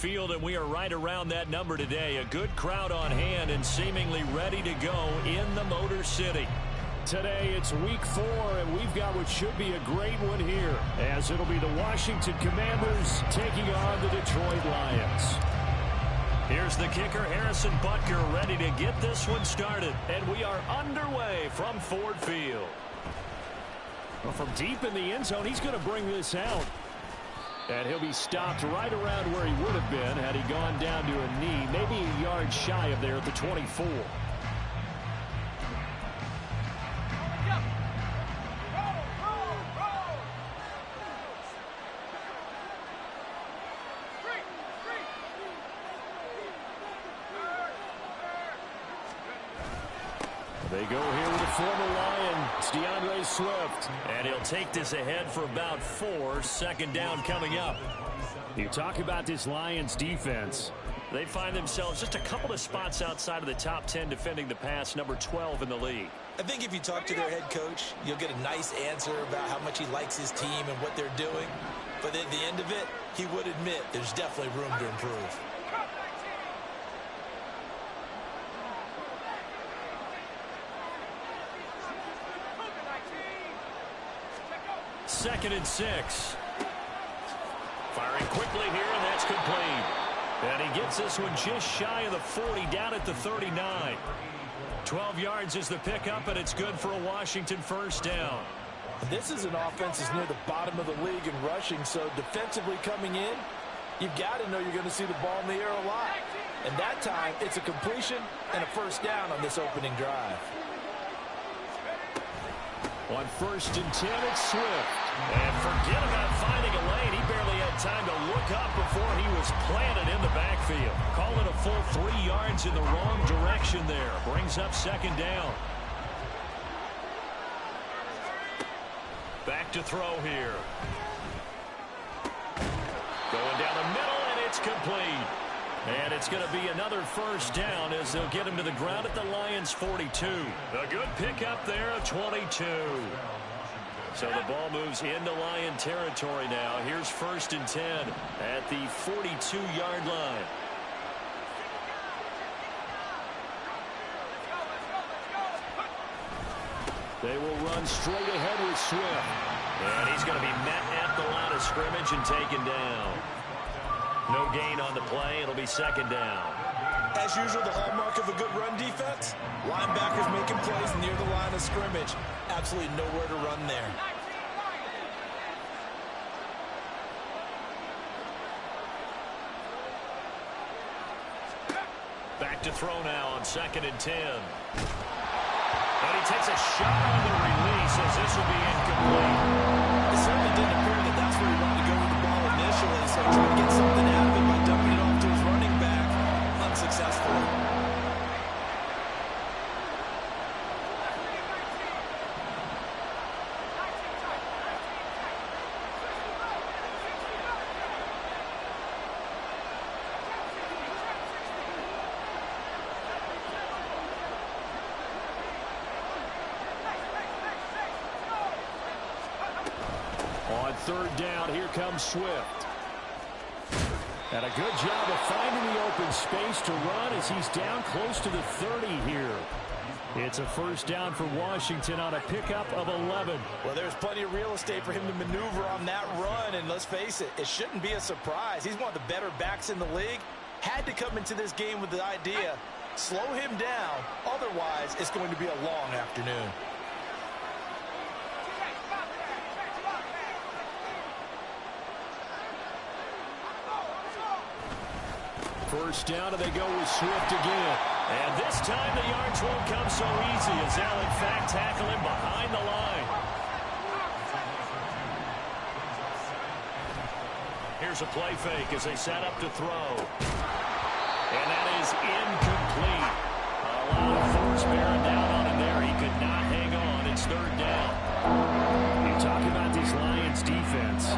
field, and we are right around that number today. A good crowd on hand and seemingly ready to go in the Motor City. Today it's week 4, and we've got what should be a great one here, as it'll be the Washington Commanders taking on the Detroit Lions. Here's the kicker, Harrison Butker, ready to get this one started. And we are underway from Ford Field. Well, from deep in the end zone, he's going to bring this out. And he'll be stopped right around where he would have been had he gone down to a knee, maybe a yard shy of there at the 24. They go here with a former Lion, it's DeAndre Swift. And he'll take this ahead for about 4, second down coming up. You talk about this Lions defense. They find themselves just a couple of spots outside of the top 10 defending the pass, number 12 in the league. I think if you talk to their head coach, you'll get a nice answer about how much he likes his team and what they're doing. But at the end of it, he would admit there's definitely room to improve. Second and 6. Firing quickly here, and that's complete. And he gets this one just shy of the 40, down at the 39. 12 yards is the pickup, and it's good for a Washington first down. This is an offense that's near the bottom of the league in rushing, so defensively coming in, you've got to know you're going to see the ball in the air a lot. And that time, it's a completion and a first down on this opening drive. On first and 10, it's Swift. And forget about finding a lane. He barely had time to look up before he was planted in the backfield. Call it a full 3 yards in the wrong direction there. Brings up second down. Back to throw here. Going down the middle, and it's complete. And it's going to be another first down as they'll get him to the ground at the Lions' 42. A good pickup there of 22. So the ball moves into Lion territory now. Here's first and 10 at the 42-yard line. They will run straight ahead with Swift. And he's going to be met at the line of scrimmage and taken down. No gain on the play. It'll be second down. As usual, the hallmark of a good run defense, linebackers making plays near the line of scrimmage. Absolutely nowhere to run there. Back to throw now on second and 10. And he takes a shot on the release as this will be incomplete. It certainly didn't appear that that's where he wanted to go with the ball initially, so he tried to get something out of it by dumping it off to his running back unsuccessfully. On third down, here comes Swift. And a good job of finding the open space to run as he's down close to the 30 here. It's a first down for Washington on a pickup of 11. Well, there's plenty of real estate for him to maneuver on that run, and let's face it, it shouldn't be a surprise. He's one of the better backs in the league. Had to come into this game with the idea, slow him down, otherwise it's going to be a long afternoon. First down, and they go with Swift again. And this time the yards won't come so easy as they'll in fact tackle him behind the line. Here's a play fake as they set up to throw. And that is incomplete. A lot of force bearing down on him there. He could not hang on. It's third down. You talk about this Lions defense.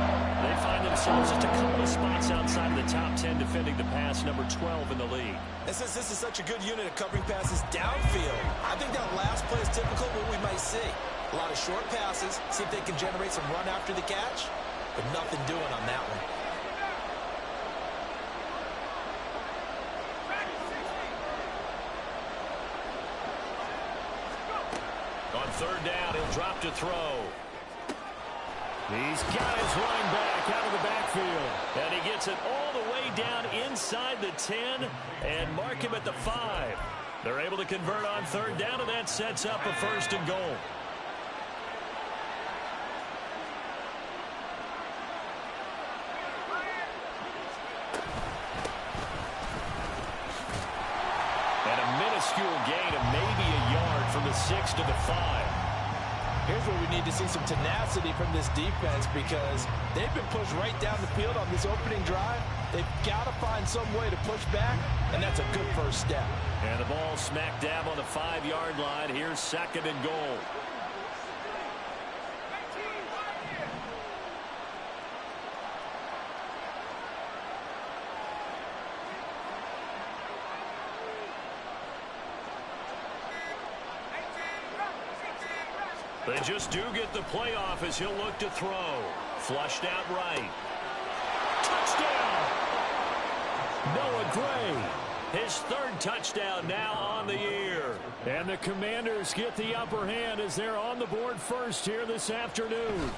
They find themselves just a couple of spots outside of the top 10 defending the pass, number 12 in the league. And since this is such a good unit of covering passes downfield, I think that last play is typical of what we might see. A lot of short passes, see if they can generate some run after the catch, but nothing doing on that one. third down. He'll drop to throw. He's got his line back out of the backfield. And he gets it all the way down inside the 10 and mark him at the 5. They're able to convert on third down, and that sets up a first and goal. And a minuscule gain of maybe a yard from the 6 to the 5. Here's where we need to see some tenacity from this defense because they've been pushed right down the field on this opening drive. They've got to find some way to push back, and that's a good first step. And the ball smack dab on the 5-yard line. Here's second and goal. They just do get the playoff as he'll look to throw. Flushed out right. Touchdown! Noah Gray. His third touchdown now on the year. And the Commanders get the upper hand as they're on the board first here this afternoon.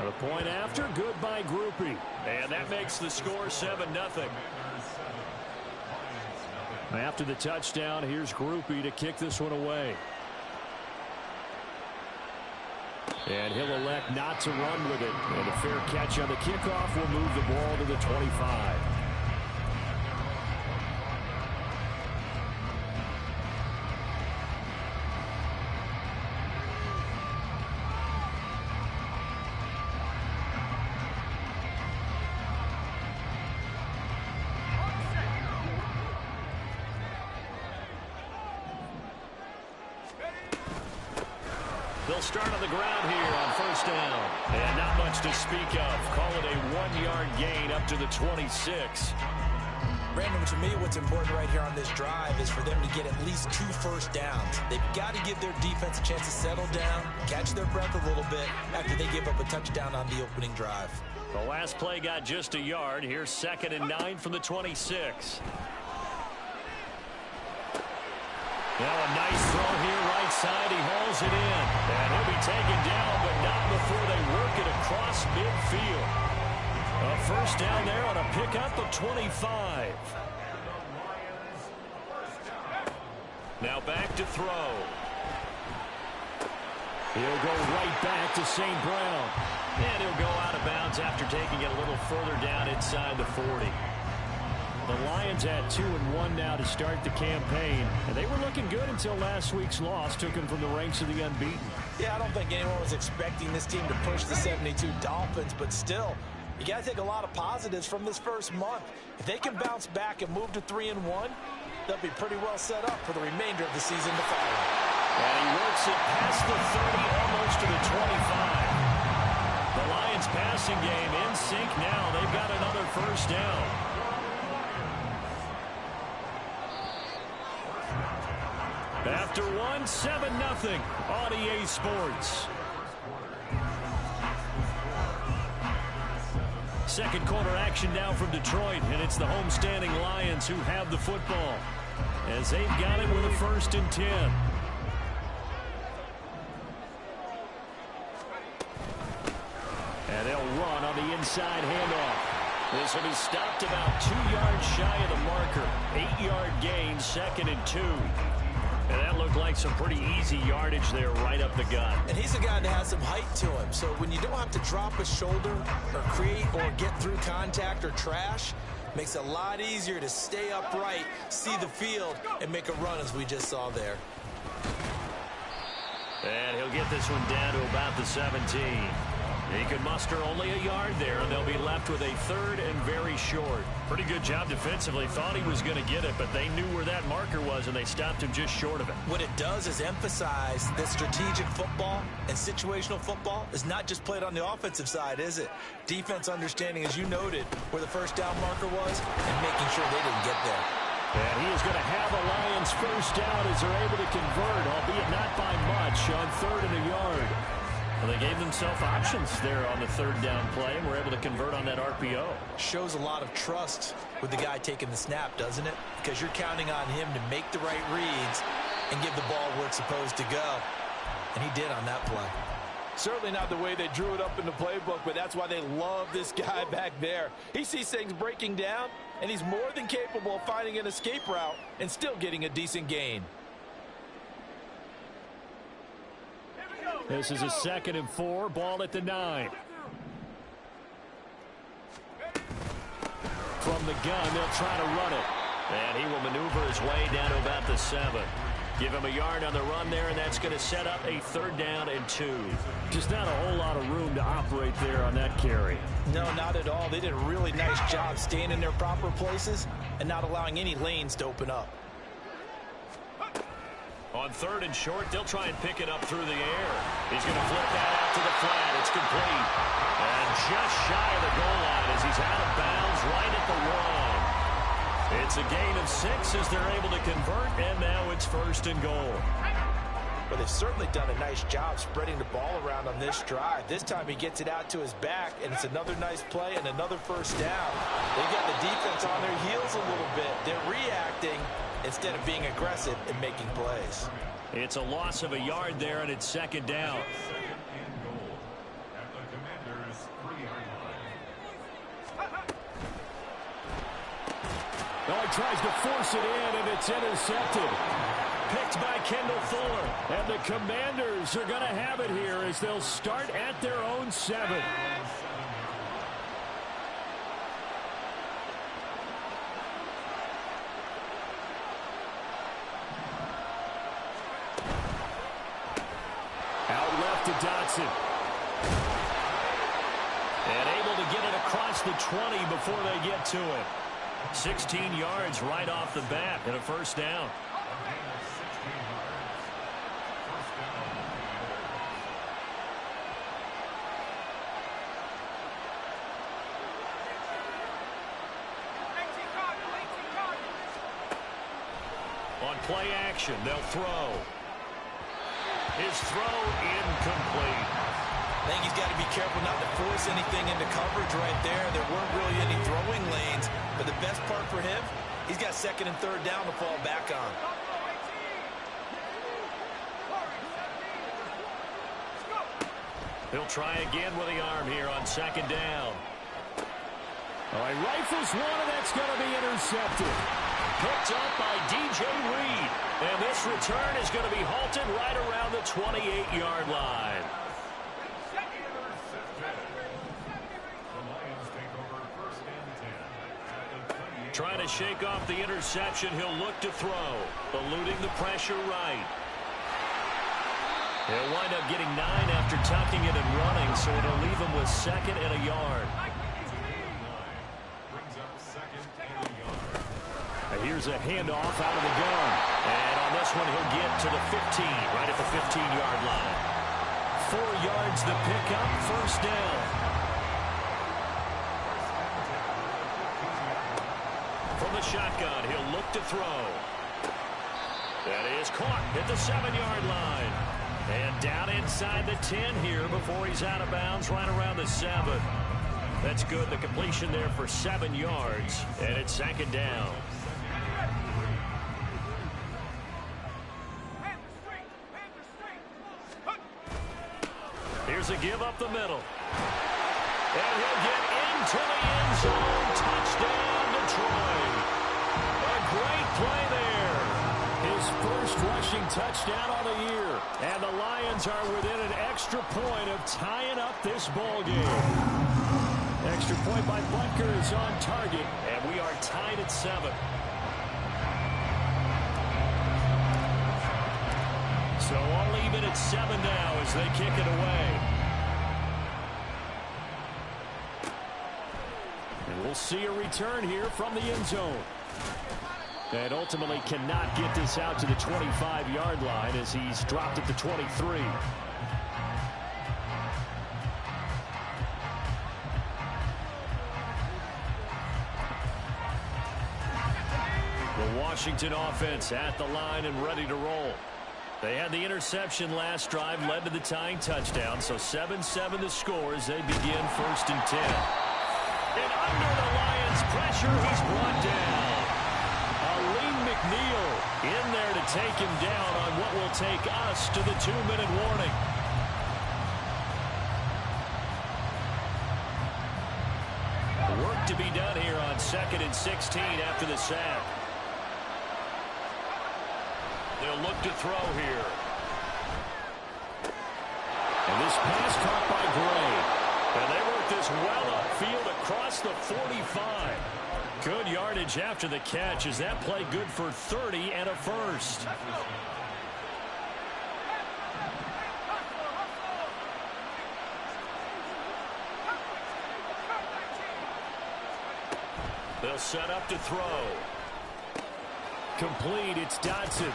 A point after, good by Groupie. And that makes the score 7-0. After the touchdown, here's Groupie to kick this one away. And he'll elect not to run with it. And a fair catch on the kickoff will move the ball to the 25. They'll start on the ground here on first down. And not much to speak of. Call it a 1-yard gain up to the 26. Brandon, to me, what's important right here on this drive is for them to get at least 2 first downs. They've got to give their defense a chance to settle down, catch their breath a little bit after they give up a touchdown on the opening drive. The last play got just a yard. Here's 2nd and 9 from the 26. Now a nice throw here right side. He hauls it in. And he'll be taken down, but not before they work it across midfield. A first down there on a pickup of 25. Now back to throw. He'll go right back to St. Brown. And he'll go out of bounds after taking it a little further down inside the 40. The Lions at 2-1 now to start the campaign. And they were looking good until last week's loss took them from the ranks of the unbeaten. Yeah, I don't think anyone was expecting this team to push the 72 Dolphins, but still, you got to take a lot of positives from this first month. If they can bounce back and move to 3-1, they'll be pretty well set up for the remainder of the season to follow. And he works it past the 30, almost to the 25. The Lions passing game in sync now. They've got another first down. After 7-0 on EA Sports. Second quarter action now from Detroit, and it's the homestanding Lions who have the football as they've got it with a 1st and 10. And they'll run on the inside handoff. This will be stopped about 2 yards shy of the marker. 8-yard gain, 2nd and 2. And that looked like some pretty easy yardage there right up the gut. And he's a guy that has some height to him. So when you don't have to drop a shoulder or create or get through contact or trash, makes it a lot easier to stay upright, see the field, and make a run as we just saw there. And he'll get this one down to about the 17. He could muster only a yard there, and they'll be left with a 3rd and very short. Pretty good job defensively. Thought he was going to get it, but they knew where that marker was, and they stopped him just short of it. What it does is emphasize that strategic football and situational football is not just played on the offensive side, is it? Defense understanding, as you noted, where the first down marker was and making sure they didn't get there. And he is going to have a Lions first down as they're able to convert, albeit not by much, on 3rd and a yard. Well, they gave themselves options there on the 3rd down play, and were able to convert on that RPO. Shows a lot of trust with the guy taking the snap, doesn't it? Because you're counting on him to make the right reads and give the ball where it's supposed to go. And he did on that play. Certainly not the way they drew it up in the playbook, but that's why they love this guy back there. He sees things breaking down, and he's more than capable of finding an escape route and still getting a decent gain. This is a 2nd and 4, ball at the 9. From the gun, they'll try to run it. And he will maneuver his way down to about the 7. Give him a yard on the run there, and that's going to set up a 3rd down and 2. Just not a whole lot of room to operate there on that carry. No, not at all. They did a really nice job staying in their proper places and not allowing any lanes to open up. On 3rd and short, they'll try and pick it up through the air. He's going to flip that out to the flat. It's complete. And just shy of the goal line as he's out of bounds right at the 1. It's a gain of 6 as they're able to convert, and now it's 1st and goal. But they've certainly done a nice job spreading the ball around on this drive. This time he gets it out to his back, and it's another nice play and another 1st down. They've got the defense on their heels a little bit. They're reacting instead of being aggressive and making plays. It's a loss of a yard there, and it's 2nd down. Well, he tries to force it in, and it's intercepted. Picked by Kendall Fuller. And the Commanders are going to have it here as they'll start at their own 7. Out left to Dotson. And able to get it across the 20 before they get to it. 16 yards right off the bat and a 1st down. On play action, they'll throw. His throw incomplete. I think he's got to be careful not to force anything into coverage right there. There weren't really any throwing lanes, but the best part for him, he's got 2nd and 3rd down to fall back on. He'll try again with the arm here on 2nd down. All right, rifles one, and that's going to be intercepted. Picked up by DJ Reed. And this return is going to be halted right around the 28-yard line. Trying to shake off the interception. He'll look to throw. Eluding the pressure right. He'll wind up getting 9 after tucking it and running, so it'll leave him with 2nd and a yard. And here's a handoff out of the gun. And on this one, he'll get to the 15, right at the 15-yard line. 4 yards the pickup, 1st down. From the shotgun, he'll look to throw. That is caught at the 7-yard line. And down inside the 10 here before he's out of bounds right around the 7. That's good. The completion there for 7 yards. And it's 2nd down. Here's a give up the middle. And he'll get into the end zone. Touchdown, Detroit. A great play there. His first rushing touchdown on the year. And the Lions are within an extra point of tying up this ball game. Extra point by Butker is on target. And we are tied at 7. So all even at 7 now as they kick it away. And we'll see a return here from the end zone. And ultimately cannot get this out to the 25-yard line as he's dropped at the 23. The Washington offense at the line and ready to roll. They had the interception last drive, led to the tying touchdown, so 7-7 the score as they begin 1st and 10. And under the Lions' pressure, he's brought down. Aline McNeil in there to take him down on what will take us to the 2-minute warning. Work to be done here on 2nd and 16 after the sack. They'll look to throw here. And this pass caught by Gray. And they work this well upfield across the 45. Good yardage after the catch. Is that play good for 30 and a first? They'll set up to throw. Complete. It's Dodson.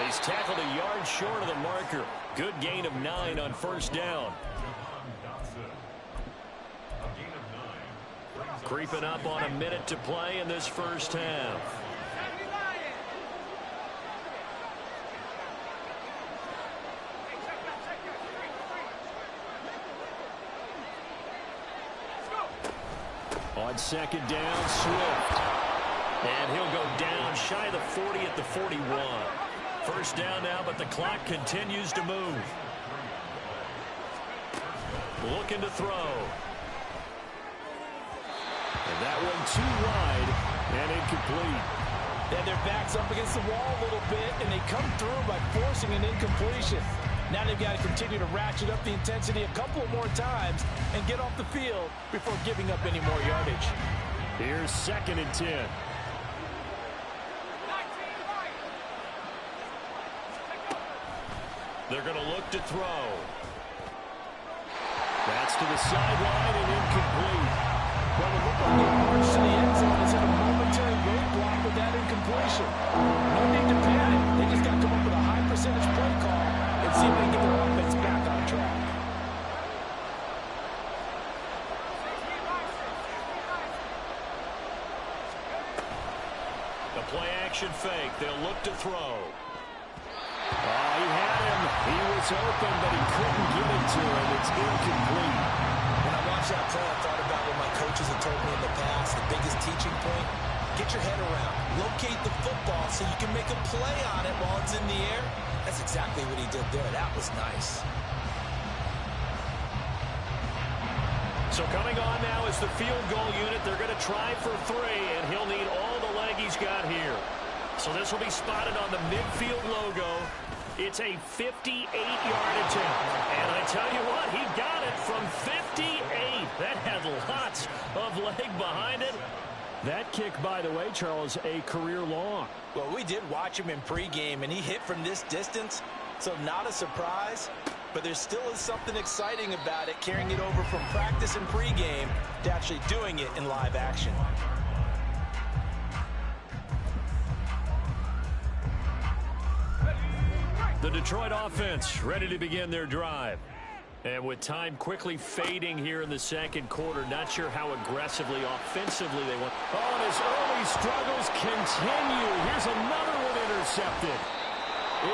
He's tackled a yard short of the marker. Good gain of 9 on first down. Creeping up on a minute to play in this first half. On second down, Swift. And he'll go down shy of the 40 at the 41. First down now, but the clock continues to move. Looking to throw. And that one too wide and incomplete. And their back's up against the wall a little bit, and they come through by forcing an incompletion. Now they've got to continue to ratchet up the intensity a couple more times and get off the field before giving up any more yardage. Here's 2nd and 10. They're going to look to throw. That's to the sideline and incomplete. Well, it looked like they marched to the end zone. It's had a momentary roadblock with that incompletion. No need to panic. They just got to come up with a high percentage play call and see if they can get their offense back on track. The play action fake. They'll look to throw. Oh, he had him. He was open, but he couldn't get it to him. It's incomplete. When I watched that play, I thought about what my coaches have told me in the past. The biggest teaching point, get your head around. Locate the football so you can make a play on it while it's in the air. That's exactly what he did there. That was nice. So coming on now is the field goal unit. They're going to try for 3, and he'll need all the leg he's got here. So this will be spotted on the midfield logo. It's a 58-yard attempt. And I tell you what, he got it from 58. That had lots of leg behind it. That kick, by the way, Charles, a career long. Well, we did watch him in pregame, and he hit from this distance, so not a surprise. But there still is something exciting about it, carrying it over from practice and pregame to actually doing it in live action. The Detroit offense ready to begin their drive. And with time quickly fading here in the second quarter, not sure how aggressively, offensively they want. Oh, and his early struggles continue. Here's another one intercepted.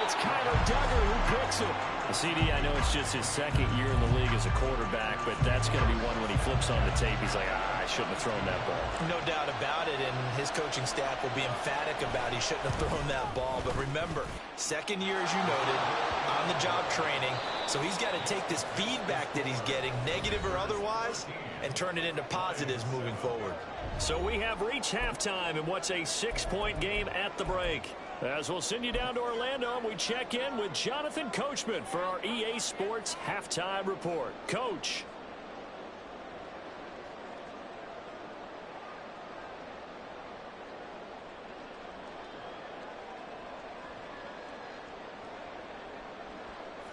It's Kyler Duggar who picks it. CD, I know it's just his second year in the league as a quarterback, but that's going to be one when he flips on the tape. He's like, I shouldn't have thrown that ball. No doubt about it, and his coaching staff will be emphatic about he shouldn't have thrown that ball. But remember, second year, as you noted, on-the-job training, so he's got to take this feedback that he's getting, negative or otherwise, and turn it into positives moving forward. So we have reached halftime in what's a 6-point game at the break. As we'll send you down to Orlando, and we check in with Jonathan Coachman for our EA Sports Halftime Report. Coach.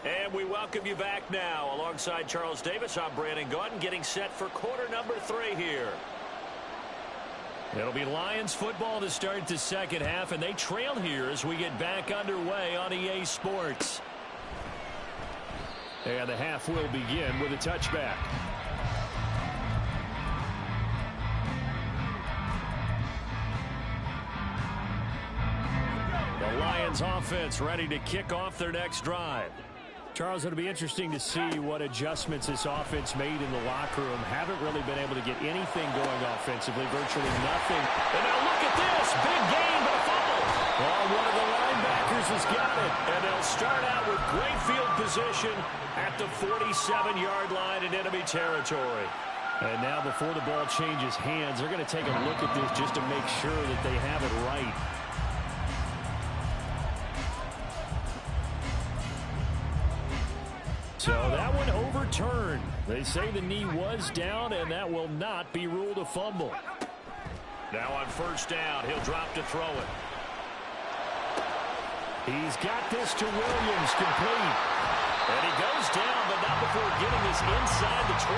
And we welcome you back now. Alongside Charles Davis, I'm Brandon Gaudin, getting set for quarter number 3 here. It'll be Lions football to start the second half, and they trail here as we get back underway on EA Sports. And the half will begin with a touchback. The Lions offense ready to kick off their next drive. Charles, it'll be interesting to see what adjustments this offense made in the locker room. Haven't really been able to get anything going offensively, virtually nothing. And now look at this. Big gain, but a fumble. One of the linebackers has got it. And they'll start out with great field position at the 47-yard line in enemy territory. And now before the ball changes hands, they're going to take a look at this just to make sure that they have it right. So that one overturned. They say the knee was down, and that will not be ruled a fumble. Now on first down, he'll drop to throw it. He's got this to Williams, complete. And he goes down, but not before getting this inside the 25.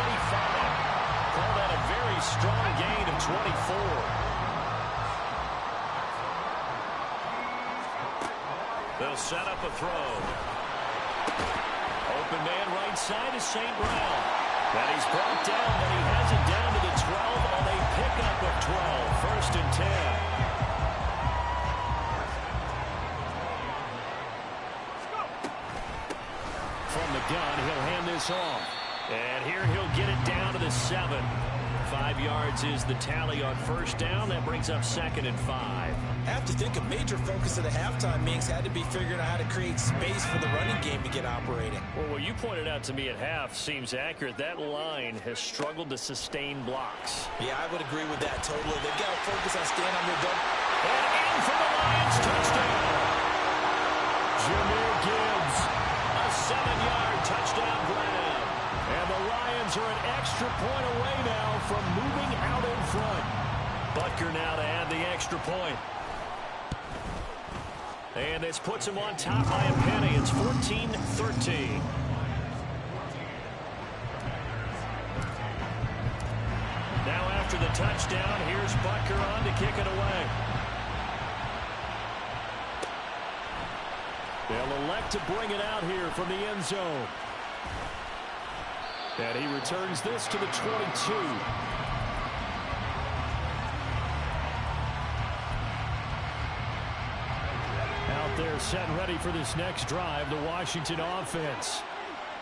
Call that a very strong gain of 24. They'll set up a throw. Open man right side is St. Brown. And he's brought down, but he has it down to the 12 on a pickup of 12. First and 10. From the gun, he'll hand this off. And here he'll get it down to the 7. 5 yards is the tally on first down. That brings up 2nd and 5. I have to think a major focus of the halftime meetings had to be figuring out how to create space for the running game to get operating. Well, what you pointed out to me at half seems accurate. That line has struggled to sustain blocks. Yeah, I would agree with that totally. They've got to focus on staying on their double. And in for the Lions touchdown. Jahmyr Gibbs. A 7-yard touchdown grab. And the Lions are an extra point away now from moving out in front. Butker now to add the extra point. And this puts him on top by a penny. It's 14-13. Now after the touchdown, here's Butker on to kick it away. They'll elect to bring it out here from the end zone. And he returns this to the 22. Out there set and ready for this next drive, the Washington offense.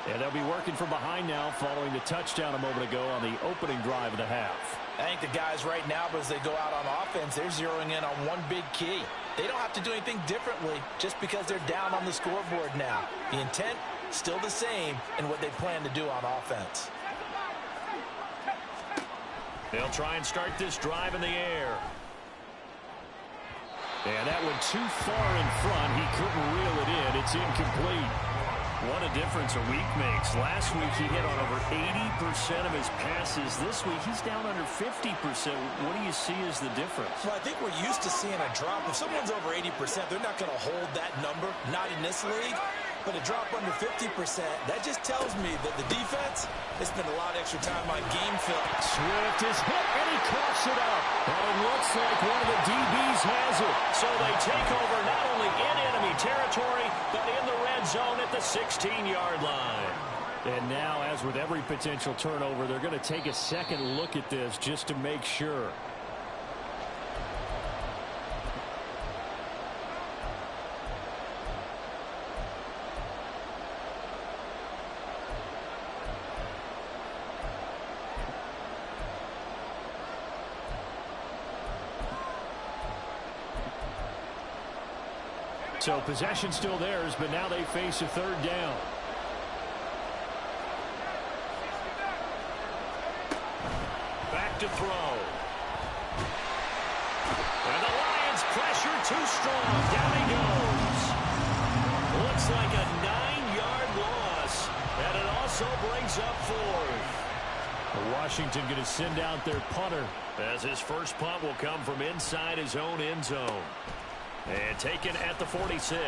And they'll be working from behind now following the touchdown a moment ago on the opening drive of the half. I think the guys right now, as they go out on offense, they're zeroing in on one big key. They don't have to do anything differently just because they're down on the scoreboard now. The intent, still the same in what they plan to do on offense. They'll try and start this drive in the air. And that one too far in front. He couldn't reel it in. It's incomplete. What a difference a week makes. Last week he hit on over 80% of his passes. This week he's down under 50%. What do you see as the difference? Well, I think we're used to seeing a drop. If someone's over 80%, they're not going to hold that number, not in this league. But a drop under 50%, that just tells me that the defense has spent a lot of extra time on game film. Swift is hit, and he coughs it up. And it looks like one of the DBs has it. So they take over not only in enemy territory, but in the red zone at the 16-yard line. And now, as with every potential turnover, they're going to take a second look at this just to make sure. So possession still theirs, but now they face a third down. Back to throw. And the Lions pressure too strong. Down he goes. Looks like a 9-yard loss. And it also brings up 4th. Washington going to send out their punter. As his first punt will come from inside his own end zone. And taken at the 46. They'll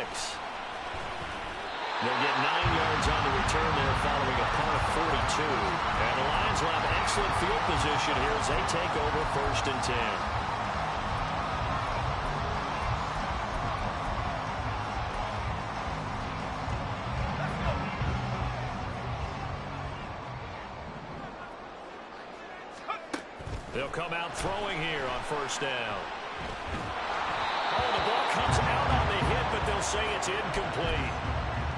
get 9 yards on the return there following a punt of 42. And the Lions will have excellent field position here as they take over 1st and 10. They'll come out throwing here on 1st down. Oh, the ball comes out on the hit, but they'll say it's incomplete.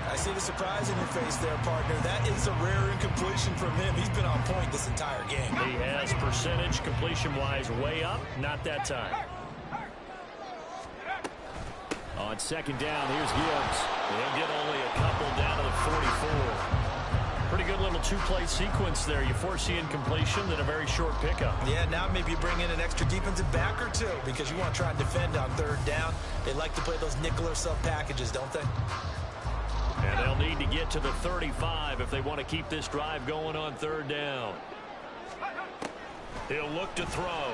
I see the surprise in your face there, partner. That is a rare incompletion from him. He's been on point this entire game. He has percentage completion-wise way up. Not that time. On second down, here's Gibbs. They'll get only a couple down to the 44. Pretty good little two-play sequence there. You force the incompletion, then a very short pickup. Yeah, now maybe you bring in an extra defensive back or two because you want to try and defend on third down. They like to play those nickel or sub packages, don't they? And they'll need to get to the 35 if they want to keep this drive going on third down. He'll look to throw.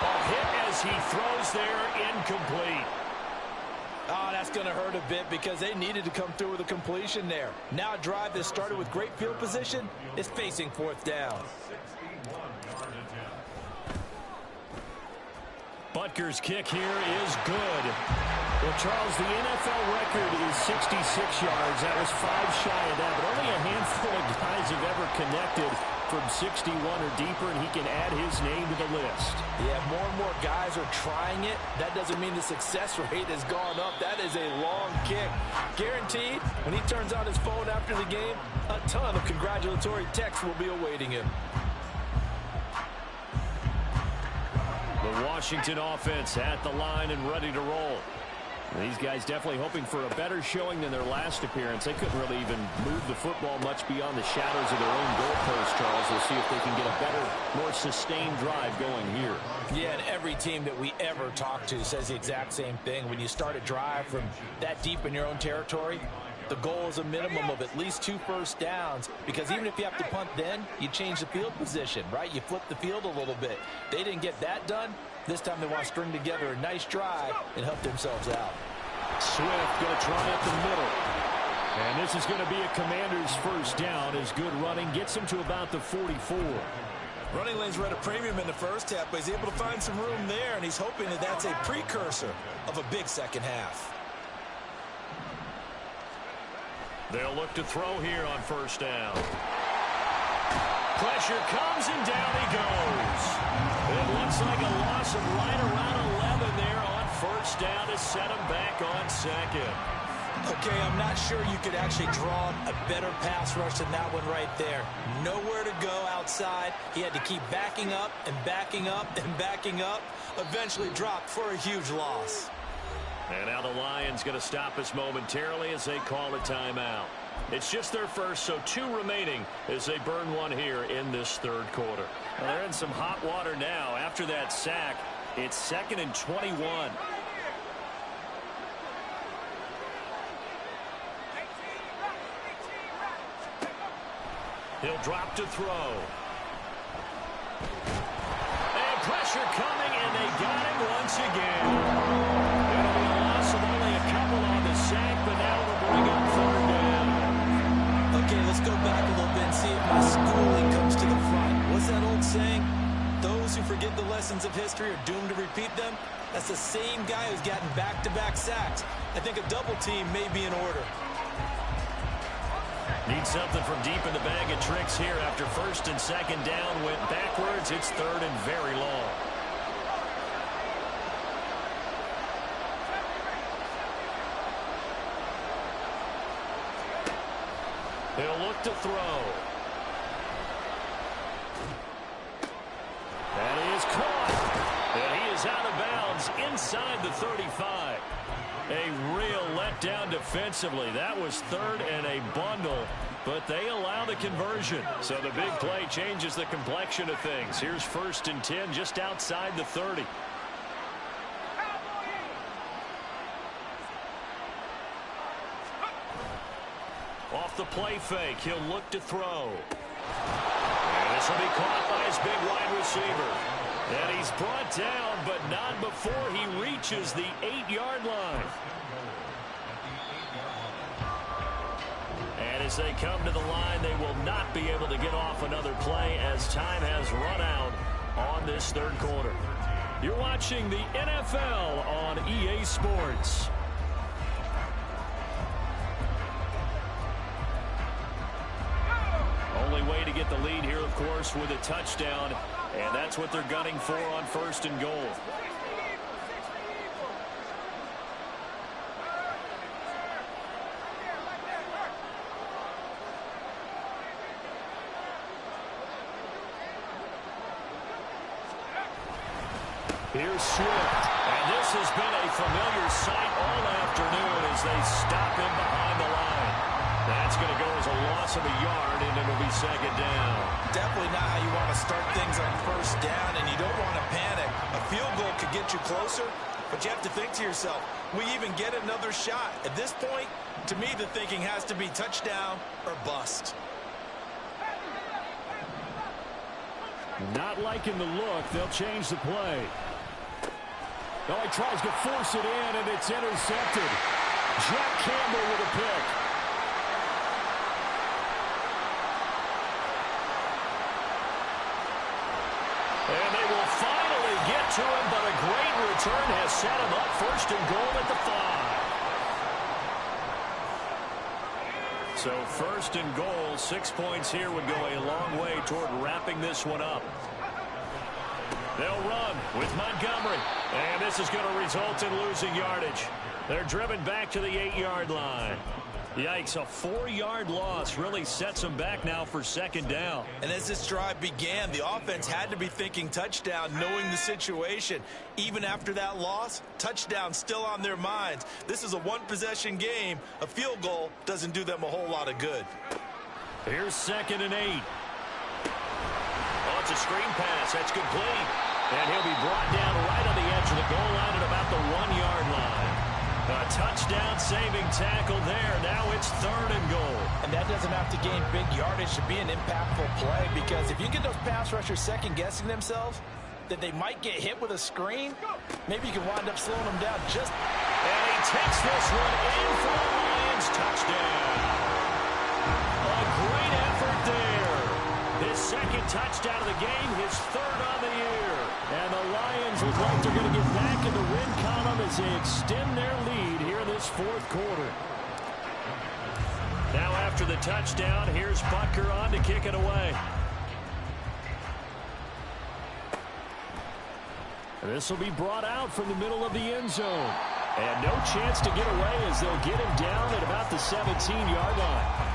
A hit as he throws there, incomplete. Oh, that's going to hurt a bit because they needed to come through with a completion there. Now a drive that started with great field position is facing fourth down. Butker's kick here is good. Well, Charles, the NFL record is 66 yards. That was 5 shy of that, but only a handful of guys have ever connected from 61 or deeper, and he can add his name to the list. Yeah, more and more guys are trying it. That doesn't mean the success rate has gone up. That is a long kick. Guaranteed, when he turns on his phone after the game, a ton of congratulatory texts will be awaiting him. The Washington offense at the line and ready to roll. These guys definitely hoping for a better showing than their last appearance. They couldn't really even move the football much beyond the shadows of their own goalpost, Charles. We'll see if they can get a better, more sustained drive going here. Yeah, and every team that we ever talk to says the exact same thing. When you start a drive from that deep in your own territory, the goal is a minimum of at least 2 first downs, because even if you have to punt then, you change the field position, right? You flip the field a little bit. They didn't get that done. This time they want to string together a nice drive and help themselves out. Swift going to try up the middle. And this is going to be a Commander's first down as good running gets him to about the 44. Running lanes were at a premium in the first half, but he's able to find some room there, and he's hoping that that's a precursor of a big second half. They'll look to throw here on first down. Pressure comes and down he goes. It looks like a loss of right around 11 there on first down to set him back on second. Okay, I'm not sure you could actually draw a better pass rush than that one right there. Nowhere to go outside. He had to keep backing up and backing up and backing up. Eventually dropped for a huge loss. And now the Lions going to stop us momentarily as they call a timeout. It's just their first, so 2 remaining as they burn one here in this third quarter. Well, they're in some hot water now. After that sack, it's 2nd and 21. He'll drop to throw. And pressure coming, and they got him once again. It'll be a loss of only a couple on the sack, but now it'll bring up third down. Okay, let's go back a little bit and see if my schooling comes to the front. What's that old saying? Those who forget the lessons of history are doomed to repeat them. That's the same guy who's gotten back-to-back sacks. I think a double team may be in order. Need something from deep in the bag of tricks here after first and second down went backwards. It's third and very long. He'll look to throw. And he is caught. And he is out of bounds inside the 35. A real letdown defensively. That was third and a bundle, but they allow the conversion. So the big play changes the complexion of things. Here's 1st and 10 just outside the 30. Off the play fake, he'll look to throw. And this will be caught by his big wide receiver. And he's brought down, but not before he reaches the 8-yard line. And as they come to the line, they will not be able to get off another play as time has run out on this third quarter. You're watching the NFL on EA Sports. Only way to get the lead here, of course, with a touchdown. And that's what they're gunning for on 1st and goal. Here's Swift. And this This has been a familiar sight all afternoon as they stop him behind the line. That's going to go as a loss of a yard, and it'll be second down. Definitely not how you want to start things on first down, and you don't want to panic. A field goal could get you closer, but you have to think to yourself, we even get another shot. At this point, to me, the thinking has to be touchdown or bust. Not liking the look. They'll change the play. Oh, he tries to force it in, and it's intercepted. Jack Campbell with a pick. And they will finally get to him, but a great return has set him up first and goal at the 5. So first and goal, 6 points here would go a long way toward wrapping this one up. They'll run with Montgomery, and this is going to result in losing yardage. They're driven back to the 8-yard line. Yikes, a 4-yard loss really sets them back now for second down. And as this drive began, the offense had to be thinking touchdown, knowing the situation. Even after that loss, touchdown still on their minds. This is a one-possession game. A field goal doesn't do them a whole lot of good. Here's second and 8. Oh, it's a screen pass. That's complete. And he'll be brought down right on the edge of the goal line at about the 1-yard line. A touchdown-saving tackle there. Now it's third and goal. And that doesn't have to gain big yardage to be an impactful play, because if you get those pass rushers second-guessing themselves that they might get hit with a screen, maybe you can wind up slowing them down just... And he takes this one in for the Lions. Touchdown. A great effort there. His second touchdown of the game, his third on the year. And the Lions look like they're going to get back in the win column as they extend their lead here in this fourth quarter. Now after the touchdown, here's Butker on to kick it away. This will be brought out from the middle of the end zone. And no chance to get away as they'll get him down at about the 17-yard line.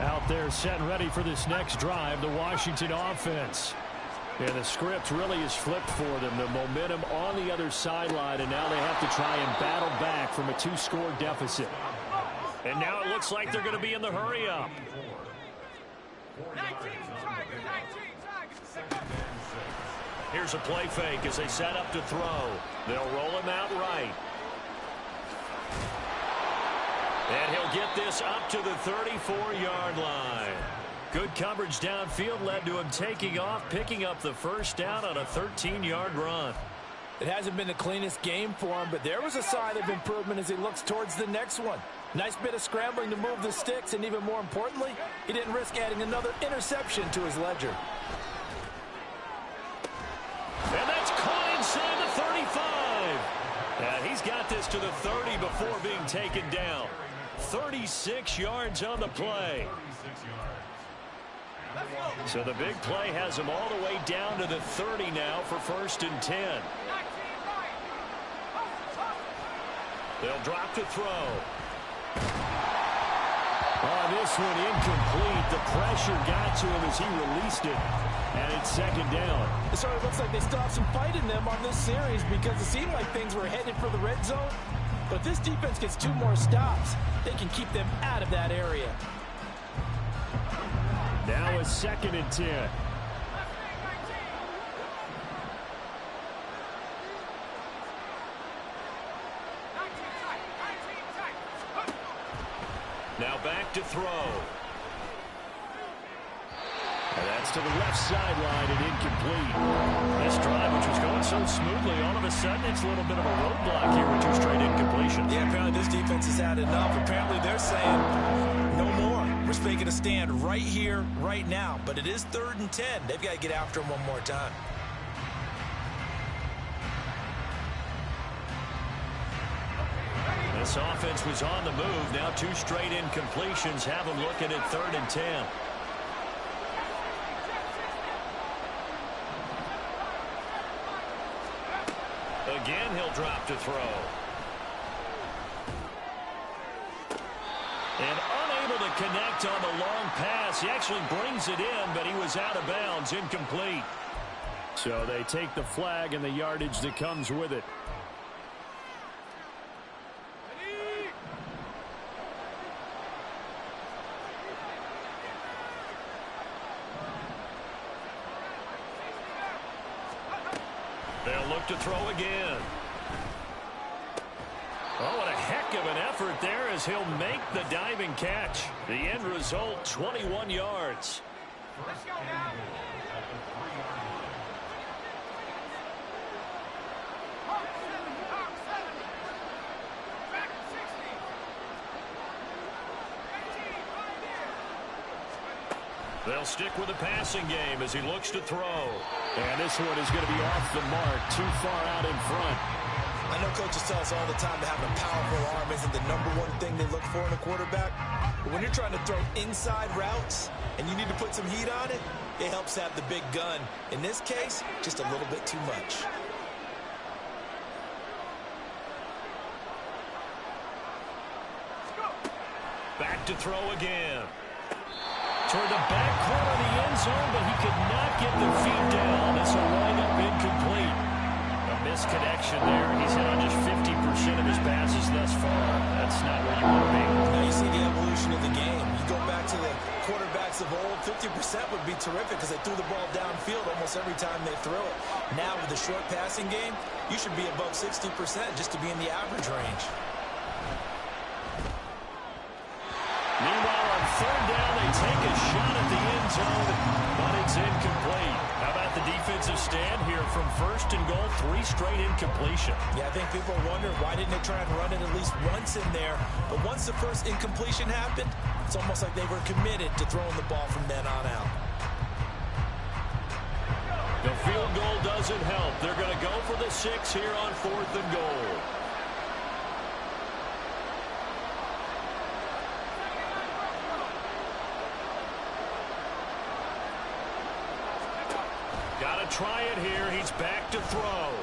Out there set and ready for this next drive, the Washington offense. And the script really is flipped for them. The momentum on the other sideline, and now they have to try and battle back from a 2-score deficit. And now it looks like they're going to be in the hurry-up. Here's a play fake as they set up to throw. They'll roll him out right. And he'll get this up to the 34-yard line. Good coverage downfield led to him taking off, picking up the first down on a 13-yard run. It hasn't been the cleanest game for him, but there was a sign of improvement as he looks towards the next one. Nice bit of scrambling to move the sticks, and even more importantly, he didn't risk adding another interception to his ledger. And that's caught inside the 35. And he's got this to the 30 before being taken down. 36 yards on the play. So the big play has him all the way down to the 30 now for first and 10. They'll drop to throw. Oh, this one incomplete. The pressure got to him as he released it. And it's second down. It sort of looks like they still have some fight in them on this series, because it seemed like things were headed for the red zone. But if this defense gets 2 more stops, they can keep them out of that area. Now a second and 10. Now back to throw. And that's to the left sideline and incomplete. This drive, which was going so smoothly, all of a sudden it's a little bit of a roadblock here with 2 straight incompletions. Yeah, apparently this defense has had enough. Apparently they're saying no more. We're making a stand right here, right now. But it is 3rd and 10. They've got to get after him one more time. This offense was on the move. Now 2 straight incompletions have them looking at 3rd and 10. Again, he'll drop to throw. And unable to connect on the long pass. He actually brings it in, but he was out of bounds, incomplete. So they take the flag and the yardage that comes with it. They'll look to throw again. Oh, what a heck of an effort there as he'll make the diving catch. The end result, 21 yards. Let's go now. They'll stick with the passing game as he looks to throw. And this one is going to be off the mark, too far out in front. I know coaches tell us all the time that having a powerful arm isn't the #1 thing they look for in a quarterback. But when you're trying to throw inside routes and you need to put some heat on it, it helps have the big gun. In this case, just a little bit too much. Back to throw again. Toward the back corner of the end zone, but he could not get the feet down. This will wind up incomplete. A misconnection there. He's hit on just 50% of his passes thus far. That's not where you want to be. Now you see the evolution of the game. You go back to the quarterbacks of old, 50% would be terrific because they threw the ball downfield almost every time they threw it. Now with the short passing game, you should be above 60% just to be in the average range. Meanwhile, on third down, they take a shot at the end zone, but it's incomplete. How about the defensive stand here from first and goal, 3 straight incompletion? Yeah, I think people wonder why didn't they try and run it at least once in there. But once the first incompletion happened, it's almost like they were committed to throwing the ball from then on out. The field goal doesn't help. They're going to go for the 6 here on 4th and goal. Got to try it here. He's back to throw.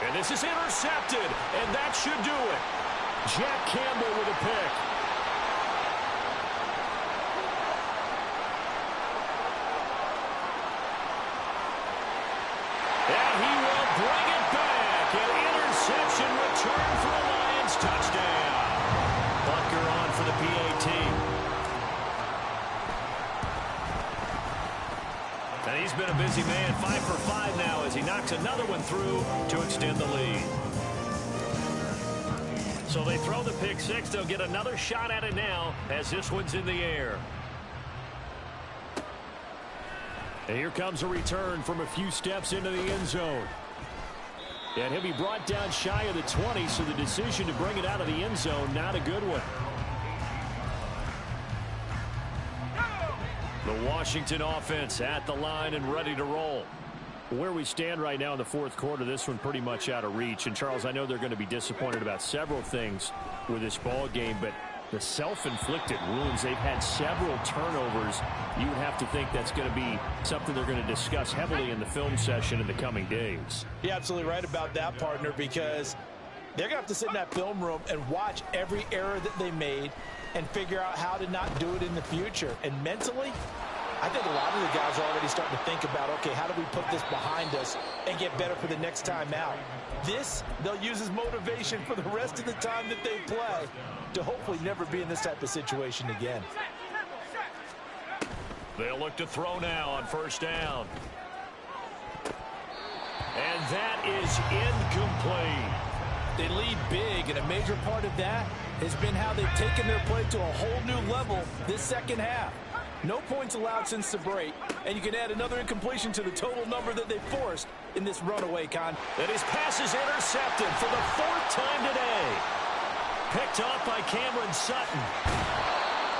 And this is intercepted, and that should do it. Jack Campbell with a pick. And he will bring it back. An interception return for a Lions touchdown. Bunker on for the PAT. And he's been a busy man, 5 for 5 now as he knocks another one through to extend the lead. So they throw the pick 6. They'll get another shot at it now as this one's in the air. And here comes a return from a few steps into the end zone. And he'll be brought down shy of the 20, so the decision to bring it out of the end zone, not a good one. The Washington offense at the line and ready to roll. Where we stand right now in the 4th quarter, this one pretty much out of reach. And, Charles, I know they're going to be disappointed about several things with this ball game, but the self-inflicted wounds, they've had several turnovers. You would have to think that's going to be something they're going to discuss heavily in the film session in the coming days. You're absolutely right about that, partner, because they're going to have to sit in that film room and watch every error that they made and figure out how to not do it in the future. And mentally, I think a lot of the guys are already starting to think about, okay, how do we put this behind us and get better for the next time out? This, they'll use as motivation for the rest of the time that they play to hopefully never be in this type of situation again. They'll look to throw now on 1st down. And that is incomplete. They lead big, and a major part of that has been how they've taken their play to a whole new level this second half. No points allowed since the break, and you can add another incompletion to the total number that they forced in this runaway con. And his pass is intercepted for the 4th time today. Picked off by Cameron Sutton.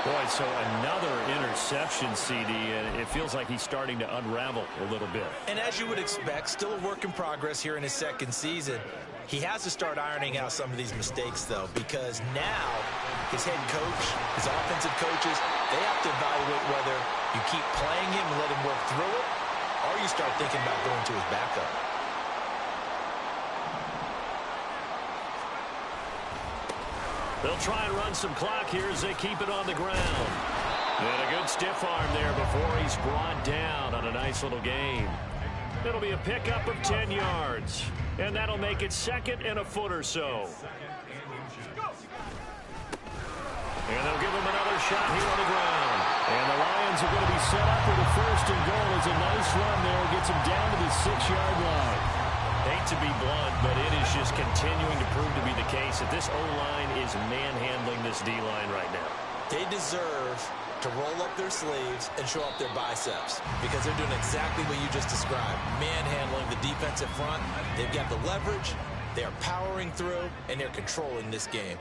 Boy, so another interception, CD, and it feels like he's starting to unravel a little bit. And as you would expect, still a work in progress here in his 2nd season. He has to start ironing out some of these mistakes, though, because now his head coach, his offensive coaches, they have to evaluate whether you keep playing him and let him work through it, or you start thinking about going to his backup. They'll try and run some clock here as they keep it on the ground. And a good stiff arm there before he's brought down on a nice little game. It'll be a pickup of 10 yards. And that'll make it second and a foot or so. And they'll give him another shot here on the ground. And the Lions are going to be set up with a first and goal. It's a nice run there. Gets him down to the 6-yard line. Hate to be blunt, but it is just continuing to prove to be the case that this O-line is manhandling this D-line right now. They deserve to roll up their sleeves and show up their biceps because they're doing exactly what you just described, manhandling the defensive front. They've got the leverage, they're powering through, and they're controlling this game.